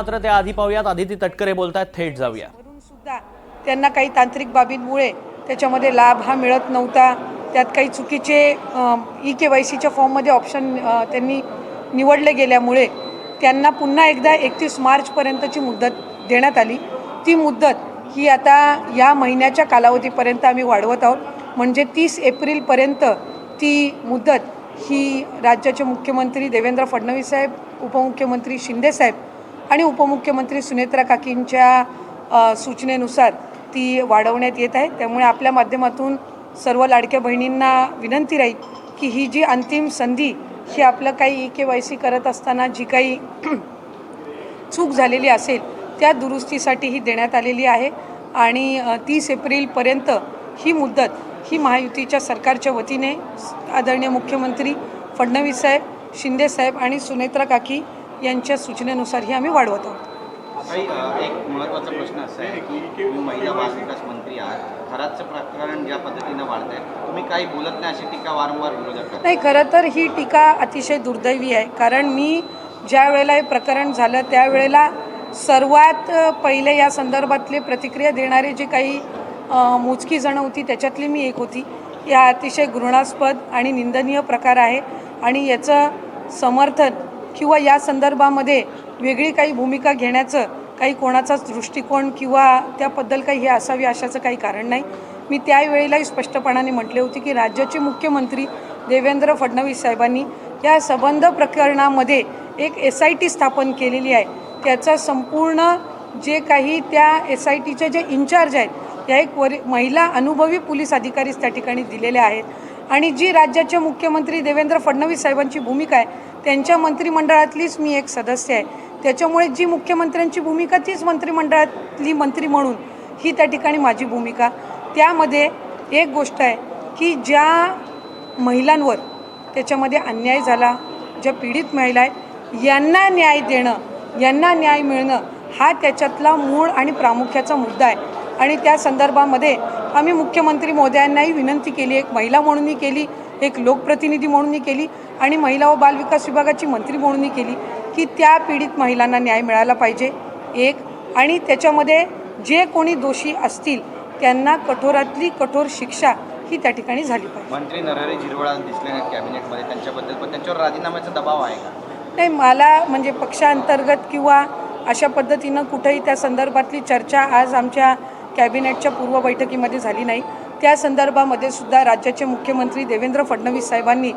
मात्र त्याआधी पाहूयात आदिती तटकरे बोलतात, थेट जाऊया. सुद्धा त्यांना काही तांत्रिक बाबींमुळे त्याच्यामध्ये लाभ हा मिळत नव्हता. त्यात काही चुकीचे KYCच्या फॉर्ममध्ये ऑप्शन त्यांनी निवडले गेल्यामुळे त्यांना पुन्हा एकदा 31 मार्चपर्यंतची मुदत देण्यात आली. ती मुदत ही आता या महिन्याच्या कालावधीपर्यंत आम्ही वाढवत आहोत. म्हणजे 30 एप्रिलपर्यंत ती मुदत ही राज्याचे मुख्यमंत्री देवेंद्र फडणवीस साहेब, उपमुख्यमंत्री शिंदे साहेब आणि उपमुख्यमंत्री सुनेत्रा काकींच्या सूचनेनुसार ती वाढवण्यात येत आहे. त्यामुळे आपल्या माध्यमातून सर्व लाडक्या बहिणींना विनंती राहील की ही जी अंतिम संधी ही आपलं काही KYC करत असताना जी काही चूक झालेली असेल त्या दुरुस्तीसाठी ही देण्यात आलेली आहे. आणि 30 एप्रिलपर्यंत ही मुदत ही महायुतीच्या सरकारच्या वतीने आदरणीय मुख्यमंत्री फडणवीस साहेब, शिंदे साहेब आणि सुनेत्रा काकी यांच्या सूचनेनुसार ही आम्ही वाढवत आहोत. एक महत्त्वाचा प्रश्न असा आहे की तुम्ही महिला बाल विकास मंत्री आहात, थरादचं प्रकरण ज्या पद्धतीनं वाढत आहे, तुम्ही काही बोलत नाही अशी टीका वारंवार विरोधक करतात. नाही, खरं तर ही टीका अतिशय दुर्दैवी आहे. कारण मी ज्या वेळेला हे प्रकरण झालं त्यावेळेला सर्वात पहिले या संदर्भातले प्रतिक्रिया देणारे जे काही मोजकी जण होती त्याच्यातली मी एक होती. या अतिशय घृणास्पद आणि निंदनीय प्रकार आहे आणि याचं समर्थन किंवा या संदर्भामध्ये वेगळी काही भूमिका घेण्याचं काही कोणाचाच दृष्टिकोन किंवा त्याबद्दल काही हे असावी अशाचं काही कारण नाही. मी त्यावेळेलाही स्पष्टपणाने म्हटले होते की राज्याचे मुख्यमंत्री देवेंद्र फडणवीस साहेबांनी या संबंध प्रकरणामध्ये एक SIT स्थापन केलेली आहे. त्याचा संपूर्ण जे काही त्या SITचे जे इन्चार्ज आहेत त्या एक महिला अनुभवी पोलीस अधिकारीच त्या ठिकाणी दिलेले आहेत. आणि जी राज्याचे मुख्यमंत्री देवेंद्र फडणवीस साहेबांची भूमिका आहे त्यांच्या मंत्रिमंडळातलीच मी एक सदस्य आहे. त्याच्यामुळे जी मुख्यमंत्र्यांची भूमिका तीच मंत्रिमंडळातली मंत्री म्हणून ही त्या ठिकाणी माझी भूमिका. त्यामध्ये एक गोष्ट आहे की ज्या महिलांवर त्याच्यामध्ये अन्याय झाला, ज्या पीडित महिला आहेत यांना न्याय देणं, यांना न्याय मिळणं हा त्याच्यातला मूळ आणि प्रामुख्याचा मुद्दा आहे. आणि त्या संदर्भामध्ये आम्ही मुख्यमंत्री महोदयांनाही विनंती केली, एक महिला म्हणूनही केली, एक लोकप्रतिनिधी म्हणूनही केली आणि महिला व बालविकास विभागाची मंत्री म्हणूनही केली की त्या पीडित महिलांना न्याय मिळाला पाहिजे एक. आणि त्याच्यामध्ये जे कोणी दोषी असतील त्यांना कठोरातली कठोर शिक्षा ही त्या ठिकाणी झाली पाहिजे. मंत्री नरहरी झिरवाळ दिसले नाहीत कॅबिनेटमध्ये, त्यांच्याबद्दल पण त्यांच्यावर राजीनाम्याचा दबाव आहे का? नाही, मला म्हणजे पक्षांतर्गत किंवा अशा पद्धतीनं कुठेही त्या संदर्भातली चर्चा आज आमच्या कॅबिनेटच्या पूर्व बैठकीमध्ये झाली नाही. त्या संदर्भामध्ये सुद्धा राज्याचे मुख्यमंत्री देवेंद्र फडणवीस साहेबांनी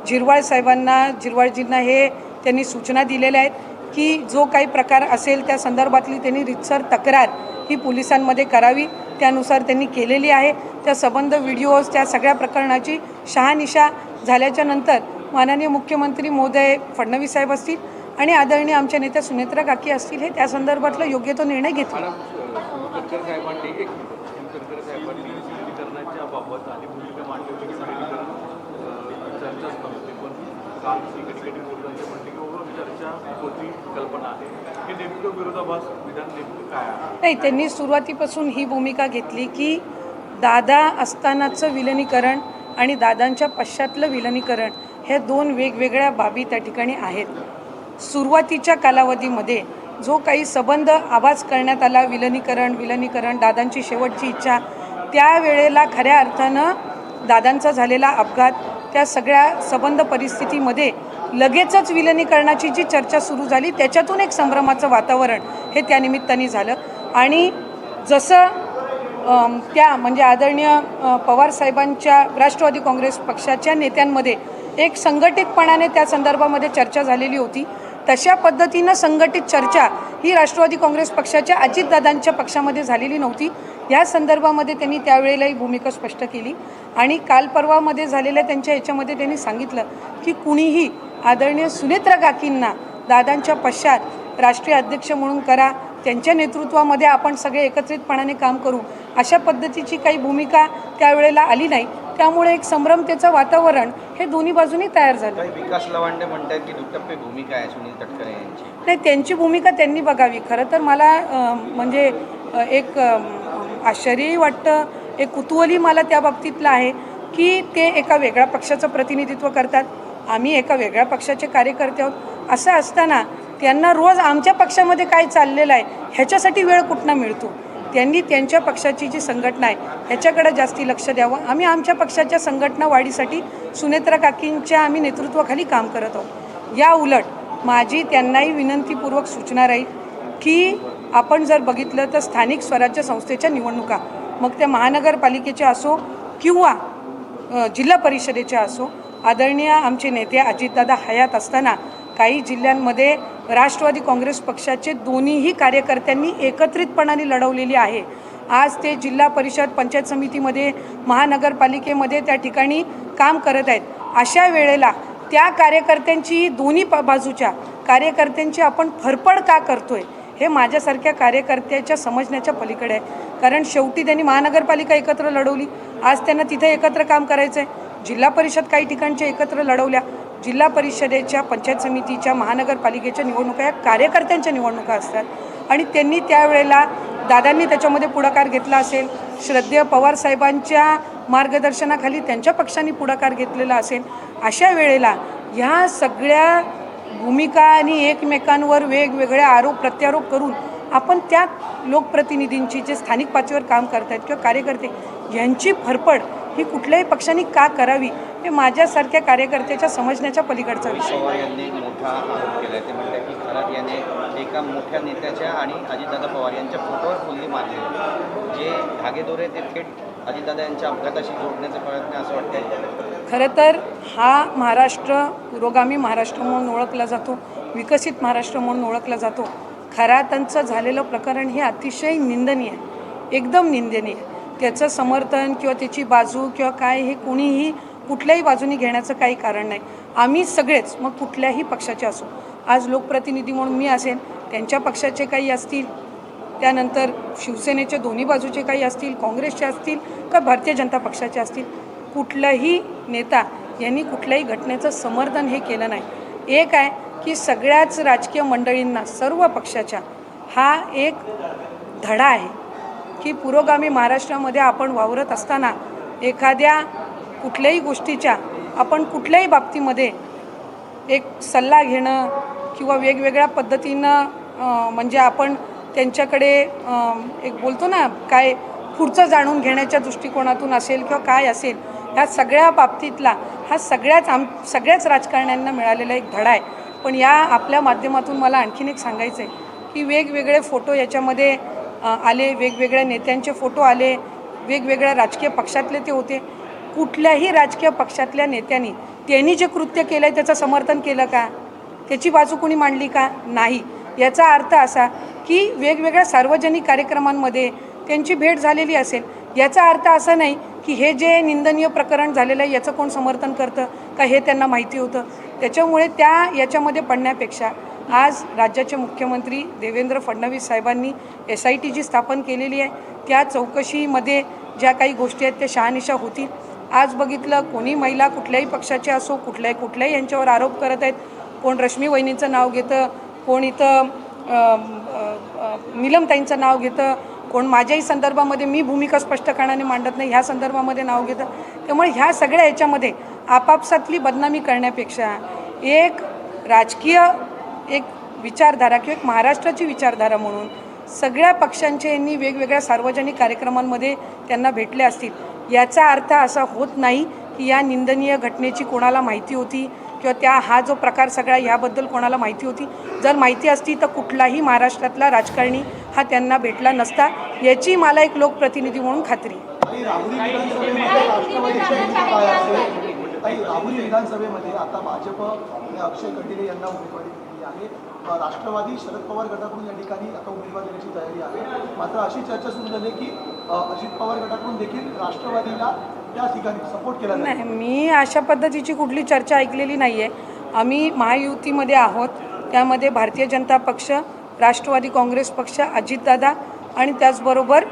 झिरवाळजींना हे त्यांनी सूचना दिलेल्या आहेत की जो काही प्रकार असेल त्या संदर्भातली त्यांनी रीतसर तक्रार ही पोलिसांमध्ये करावी. त्यानुसार त्यांनी केलेली आहे. त्या संबंध व्हिडिओज त्या सगळ्या प्रकरणाची शहानिशा झाल्याच्या नंतर माननीय मुख्यमंत्री महोदय फडणवीस साहेब असतील आणि आदरणीय आमच्या नेत्या सुनेत्रा काकी असतील हे त्या संदर्भातला योग्य तो निर्णय घेतील. नाही, त्यांनी सुरुवातीपासून ही भूमिका घेतली की दादा असतानाचं विलिनीकरण आणि दादांच्या पश्चातलं विलिनीकरण हे दोन वेगवेगळ्या बाबी त्या ठिकाणी आहेत. सुरुवातीच्या कालावधीमध्ये जो काही संबंध आभास करण्यात आला विलिनीकरण दादांची शेवटची इच्छा, त्यावेळेला खऱ्या अर्थानं दादांचा झालेला अपघात, त्या सगळ्या संबंध परिस्थितीमध्ये लगेचच विलिनीकरणाची जी चर्चा सुरू झाली त्याच्यातून एक संभ्रमाचं वातावरण हे त्यानिमित्ताने झालं. आणि जसं त्या म्हणजे आदरणीय पवारसाहेबांच्या राष्ट्रवादी काँग्रेस पक्षाच्या नेत्यांमध्ये एक संघटितपणाने त्या संदर्भामध्ये चर्चा झालेली होती, तशा पद्धतीनं संघटित चर्चा ही राष्ट्रवादी काँग्रेस पक्षाच्या अजितदादांच्या पक्षामध्ये झालेली नव्हती. या संदर्भामध्ये त्यांनी त्यावेळेलाही भूमिका स्पष्ट केली. आणि काल परवामध्ये झालेल्या त्यांच्या याच्यामध्ये त्यांनी सांगितलं की कुणीही आदरणीय सुनेत्रा काकींना दादांच्या पश्चात राष्ट्रीय अध्यक्ष म्हणून करा, त्यांच्या नेतृत्वामध्ये आपण सगळे एकत्रितपणाने काम करू, अशा पद्धतीची काही भूमिका त्यावेळेला आली नाही. त्यामुळे एक संभ्रमतेचं वातावरण हे दोन्ही बाजूनी तयार झालं. विकास लवांडे म्हणतात की दुटप्पी भूमिका आहे सुनील तटकरे यांची. नाही, त्यांची भूमिका त्यांनी बघावी. खरं तर मला म्हणजे एक आश्चर्यही वाटतं, एक कुतूहलही मला त्या बाबतीतलं आहे की ते एका वेगळ्या पक्षाचं प्रतिनिधित्व करतात, आम्ही एका वेगळ्या पक्षाचे कार्यकर्ते आहोत. असं असताना त्यांना रोज आमच्या पक्षामध्ये काय चाललेलं आहे ह्याच्यासाठी वेळ कुठनं मिळतो. त्यांनी त्यांच्या पक्षाची जी संघटना आहे ह्याच्याकडे जास्ती लक्ष द्यावं. आम्ही आमच्या पक्षाच्या संघटना वाढीसाठी सुनेत्रा काकींच्या आम्ही नेतृत्वाखाली काम करत आहोत. या उलट माझी त्यांनाही विनंतीपूर्वक सूचना राहील की आपण जर बघितलं तर स्थानिक स्वराज्य संस्थेच्या निवडणुका, मग त्या महानगरपालिकेच्या असो किंवा जिल्हा परिषदेच्या असो, आदरणीय आमचे नेते अजितदादा हयात असताना काही जिल्ह्यांमध्ये राष्ट्रवादी काँग्रेस पक्षाचे दोन्हीही कार्यकर्त्यांनी एकत्रितपणाने लढवलेली आहे. आज ते जिल्हा परिषद पंचायत समितीमध्ये महानगरपालिकेमध्ये त्या ठिकाणी काम करत आहेत. अशा वेळेला त्या कार्यकर्त्यांची दोन्ही बाजूच्या कार्यकर्त्यांची आपण फरफड का करतोय हे माझ्यासारख्या कार्यकर्त्याच्या समजण्याच्या पलीकडे आहे. कारण शेवटी त्यांनी महानगरपालिका एकत्र लढवली, आज त्यांना तिथे एकत्र काम करायचं आहे. जिल्हा परिषद काही ठिकाणच्या एकत्र लढवल्या. जिल्हा परिषदेच्या पंचायत समितीच्या महानगरपालिकेच्या निवडणुका या कार्यकर्त्यांच्या निवडणुका असतात आणि त्यांनी त्यावेळेला दादांनी त्याच्यामध्ये पुढाकार घेतला असेल, श्रद्धेय पवार साहेबांच्या मार्गदर्शनाखाली त्यांच्या पक्षांनी पुढाकार घेतलेला असेल. अशा वेळेला ह्या सगळ्या भूमिका आणि एकमेकांवर वेगवेगळे आरोप प्रत्यारोप करून आपण त्या लोकप्रतिनिधींची जे स्थानिक पातळीवर काम करत आहेत किंवा कार्यकर्ते यांची फरफड ही कुठल्याही पक्षांनी का करावी हे माझ्यासारख्या कार्यकर्त्याच्या समजण्याच्या पलीकडचा विषय. पवार यांनी मोठा आरोप केला आहे. ते म्हणतात की खरात याने एका मोठ्या नेत्याच्या आणि अजितदादा पवार यांच्या फोटोवर फुल्ली मारली, जे धागेदोरे ते थेट अजितदादा यांच्या अपघाताशी जोडण्याचा प्रयत्न असं वाटतं. खरं तर हा महाराष्ट्र पुरोगामी महाराष्ट्र म्हणून ओळखला जातो, विकसित महाराष्ट्र म्हणून ओळखला जातो. खरातांचं झालेलं प्रकरण हे अतिशय निंदनीय आहे, एकदम निंदनीय आहे. त्याचं समर्थन किंवा त्याची बाजू किंवा काय हे कोणीही कुठल्याही बाजूनी घेण्याचं काही कारण नाही. आम्ही सगळेच मग कुठल्याही पक्षाचे असो, आज लोकप्रतिनिधी म्हणून मी असेल, त्यांच्या पक्षाचे काही असतील, त्यानंतर शिवसेनेचे दोन्ही बाजूचे काही असतील, काँग्रेसचे असतील का भारतीय जनता पक्षाचे असतील, कुठलाही नेता यांनी कुठल्याही घटनेचं समर्थन हे केलं नाही. एक आहे की सगळ्याच राजकीय मंडळींना सर्व पक्षाच्या हा एक धडा आहे की पुरोगामी महाराष्ट्रामध्ये आपण वावरत असताना एखाद्या कुठल्याही गोष्टीच्या आपण कुठल्याही बाबतीमध्ये एक सल्ला घेणं किंवा वेगवेगळ्या पद्धतीनं म्हणजे आपण त्यांच्याकडे एक बोलतो ना काय पुढचं जाणून घेण्याच्या दृष्टिकोनातून असेल किंवा काय असेल, ह्या सगळ्या बाबतीतला हा सगळ्याच राजकारण्यांना मिळालेला एक धडा आहे. पण या आपल्या माध्यमातून मला आणखीन एक सांगायचं आहे की वेगवेगळे फोटो याच्यामध्ये आले, वेगवेगळ्या नेत्यांचे फोटो आले, वेगवेगळ्या राजकीय पक्षातले ते होते. कुठल्याही राजकीय पक्षातल्या नेत्यांनी त्यांनी जे कृत्य केलं आहे त्याचं समर्थन केलं का, त्याची बाजू कोणी मांडली का, नाही. याचा अर्थ असा की वेगवेगळ्या सार्वजनिक कार्यक्रमांमध्ये त्यांची भेट झालेली असेल, याचा अर्थ असा नाही की हे जे निंदनीय प्रकरण झालेलं आहे याचं कोण समर्थन करतं का हे त्यांना माहिती होतं. त्याच्यामुळे याच्यामध्ये पडण्यापेक्षा आज राज्याचे मुख्यमंत्री देवेंद्र फडणवीस साहेबांनी SIT जी स्थापन केलेली आहे त्या चौकशीमध्ये ज्या काही गोष्टी आहेत त्या शहानिशा होतील. आज बघितलं कोणी महिला कुठल्याही पक्षाचे असो कुठल्याही यांच्यावर आरोप करत आहेत. कोण रश्मी वहिनींचं नाव घेतं, कोण इथं नीलमताईंचं नाव घेतं, कोण माझ्याही संदर्भामध्ये मी भूमिका स्पष्टपणाने मांडत नाही ह्या संदर्भामध्ये नाव घेतं. त्यामुळे ह्या सगळ्या याच्यामध्ये आपापसातली बदनामी करण्यापेक्षा एक राजकीय एक विचारधारा किंवा एक महाराष्ट्राची विचारधारा म्हणून सगळ्या पक्षांचे यांनी वेगवेगळ्या सार्वजनिक कार्यक्रमांमध्ये त्यांना भेटले असतील. याचा अर्थ असा होत नाही की या निंदनीय घटनेची कोणाला माहिती होती किंवा हा जो प्रकार सगळा ह्याबद्दल कोणाला माहिती होती. जर माहिती असती तर कुठलाही महाराष्ट्रातला राजकारणी हा त्यांना भेटला नसता, याची मला एक लोकप्रतिनिधी म्हणून खात्री. राहुरी विधानसभेमध्ये आता भाजप अक्षय खंडिले यांना उमेदवारी दिली आहे. राष्ट्रवादी शरद पवार गटाकडून या ठिकाणी आता उमेदवार देण्याची तयारी आहे. मात्र अशी चर्चा सुरू झाली की अजित पवार गटाकडून देखील राष्ट्रवादीला त्या ठिकाणी सपोर्ट केला नाही. मी अशा पद्धतीची कुठली चर्चा ऐकलेली नाही आहे. आम्ही महायुतीमध्ये आहोत, त्यामध्ये भारतीय जनता पक्ष, राष्ट्रवादी काँग्रेस पक्ष, अजितदादा आणि त्याचबरोबर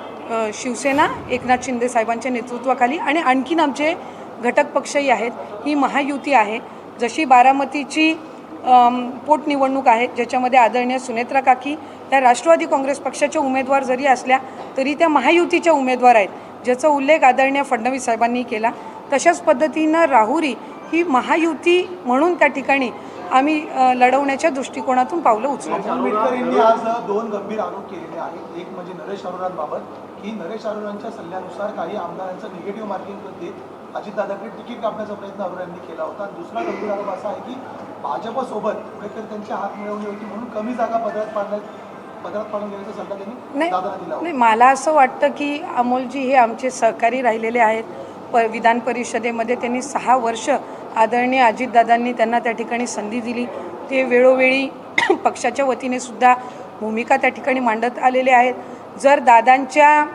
शिवसेना एकनाथ शिंदे साहेबांच्या नेतृत्वाखाली आणि आणखीन आमचे घटक पक्षही आहेत. ही महायुती आहे. जशी बारामतीची पोटनिवडणूक आहे ज्याच्यामध्ये आदरणीय सुनेत्रा काकी त्या राष्ट्रवादी काँग्रेस पक्षाच्या उमेदवार जरी असल्या तरी त्या महायुतीच्या उमेदवार आहेत, ज्याचा उल्लेख आदरणीय फडणवीस साहेबांनी केला. तशाच पद्धतीनं राहुरी ही महायुती म्हणून त्या ठिकाणी आम्ही लढवण्याच्या दृष्टिकोनातून पावलं उचलू. आंबेडकर यांनी आज 2 गंभीर आरोप केलेले आहेत. एक म्हणजे नरेश अरोरांबाबत की नरेश अरोरांच्या सल्ल्यानुसार काही आमदारांचं निगेटिव्ह मार्किंग देत अजितदादाकडे तिकीट कापण्याचा प्रयत्न अरोरांनी केला होता. दुसरा गंभीर आरोप असा आहे की भाजपसोबत पुढेकर त्यांची हात मिळवली होती म्हणून कमी जागा पदरात पाडून घेण्याचा सल्ला त्यांनी दादाला दिला होता. नाही, मला असं वाटतं की अमोलजी हे आमचे सहकारी राहिलेले आहेत. विधान परिषदेमध्ये त्यांनी 6 वर्ष आदरणीय अजितदादांनी त्यांना त्या ठिकाणी संधी दिली. ते वेळोवेळी पक्षाच्या वतीने सुद्धा भूमिका त्या ठिकाणी मांडत आलेले आहेत. जर दादांच्या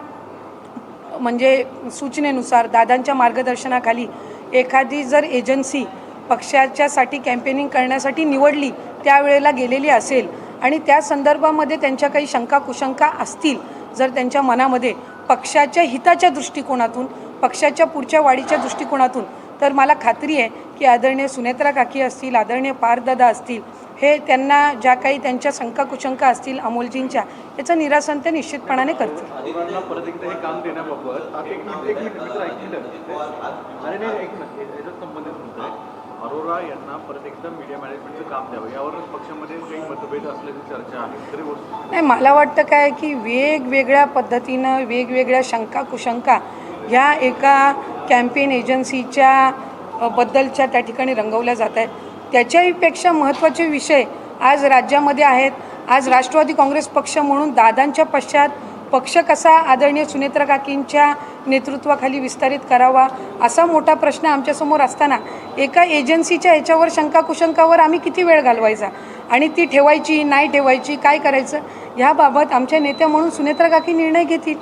म्हणजे सूचनेनुसार दादांच्या मार्गदर्शनाखाली एखादी जर एजन्सी पक्षाच्यासाठी कॅम्पेनिंग करण्यासाठी निवडली त्यावेळेला गेलेली असेल आणि त्या संदर्भामध्ये त्यांच्या काही शंका कुशंका असतील जर त्यांच्या मनामध्ये पक्षाच्या हिताच्या दृष्टिकोनातून पक्षाच्या पुढच्या वाढीच्या दृष्टिकोनातून तर मला खात्री आहे की आदरणीय सुनेत्रा काकी असतील आदरणीय पारदादा असतील हे त्यांना ज्या काही त्यांच्या शंका कुशंका असतील अमोलजींच्या याचं निरासन ते निश्चितपणाने करतील. अरोरांना परत एकदा हे काम देण्याबाबत आता एक मित्र ऐकलं आणि याच्यात संबंधित होतं अरोरा यांना परत एकदा मीडिया मॅनेजमेंटचं काम द्यावं यावर पक्षामध्ये काही मतभेद असल्याची चर्चा आहे तरी नाही, मला वाटतं काय की वेगवेगळ्या पद्धतीनं वेगवेगळ्या शंका कुशंका ह्या एका कॅम्पेन एजन्सीच्या बद्दलच्या त्या ठिकाणी रंगवल्या जात आहेत. त्याच्याहीपेक्षा महत्त्वाचे विषय आज राज्यामध्ये आहेत. आज राष्ट्रवादी काँग्रेस पक्ष म्हणून दादांच्या पश्चात पक्ष कसा आदरणीय सुनेत्रा काकींच्या नेतृत्वाखाली विस्तारित करावा असा मोठा प्रश्न आमच्यासमोर असताना एका एजन्सीच्या ह्याच्यावर शंका कुशंकावर आम्ही किती वेळ घालवायचा आणि ती ठेवायची नाही ठेवायची काय करायचं ह्याबाबत आमच्या नेत्या म्हणून सुनेत्रा काकी निर्णय घेतील.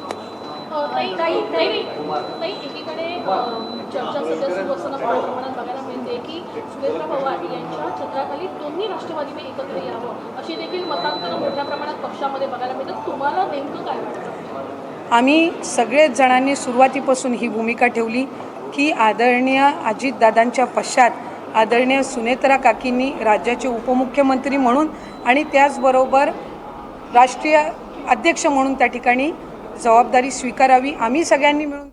एकीकडे चर्चा सध्या सुरू असताना मोठ्या प्रमाणात बघायला मिळते की सुनेत्रा पवार यांच्या छत्राखाली दोन्ही राष्ट्रवादीने एकत्र यावं अशी देखील मतांतरं मोठ्या प्रमाणात पक्षामध्ये बघायला मिळतात. तुम्हाला नेमकं काय वाटतं? आम्ही सगळेच जणांनी सुरुवातीपासून ही भूमिका ठेवली की आदरणीय अजितदादांच्या पश्चात आदरणीय सुनेत्रा काकींनी राज्याचे उपमुख्यमंत्री म्हणून आणि त्याचबरोबर राष्ट्रीय अध्यक्ष म्हणून त्या ठिकाणी जबाबदारी स्वीकारावी. आम्ही सगळ्यांनी मिळून